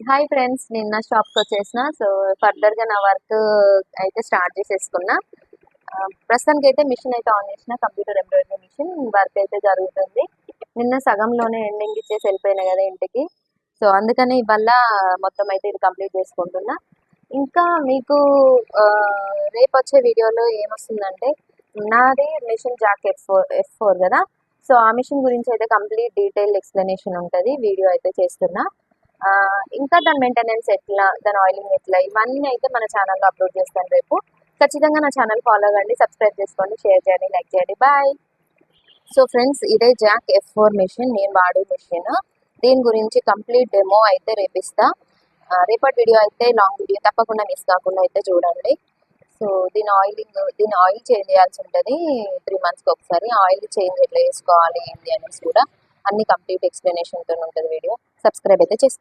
Hi friends, నిన్న షాప్కి వచ్చేసిన. సో ఫర్దర్గా నా వర్క్ అయితే స్టార్ట్ చేసేసుకున్నా. ప్రస్తుతానికి అయితే మిషన్ అయితే ఆన్ చేసిన, కంప్యూటర్ ఎంబ్రాయిడరీ మిషన్ వర్క్ అయితే జరుగుతుంది. నిన్న సగంలోనే ఎండింగ్ ఇచ్చేసి వెళ్ళిపోయినా కదా ఇంటికి. సో అందుకని ఇవాళ మొత్తం అయితే ఇది కంప్లీట్ చేసుకుంటున్నా. ఇంకా మీకు రేపు వచ్చే వీడియోలో ఏమొస్తుందంటే, నాది మిషన్ జాక్ F4 కదా. సో ఆ మిషన్ గురించి అయితే కంప్లీట్ డీటెయిల్ ఎక్స్ప్లెనేషన్ ఉంటుంది, వీడియో అయితే చేస్తున్నా. ఇంకా దాని మెయింటెనెన్స్ ఎట్లా, దాని ఆయిలింగ్ ఎట్లా, ఇవన్నీ అయితే మన ఛానల్లో అప్లోడ్ చేస్తాను రేపు. ఖచ్చితంగా నా ఛానల్ ఫాలో అవ్వండి, సబ్స్క్రైబ్ చేసుకోండి, షేర్ చేయండి, లైక్ చేయండి. బాయ్. సో ఫ్రెండ్స్, ఇదే జాక్ F4 మిషన్, నేను వాడే మిషన్. దీని గురించి కంప్లీట్ డెమో అయితే రేపిస్తా. రేపటి వీడియో అయితే లాంగ్ వీడియో, తప్పకుండా మిస్ కాకుండా అయితే చూడండి. సో దీని ఆయిల్ చేంజ్ చేయాల్సి ఉంటుంది 3 monthsకి ఒకసారి. ఆయిల్ చేంజ్ ఎట్లా చేసుకోవాలి ఏంటి అనేసి కూడా అన్ని కంప్లీట్ ఎక్స్ప్లెనేషన్తో ఉంటుంది వీడియో. సబ్స్క్రైబ్ అయితే చేసుకోండి.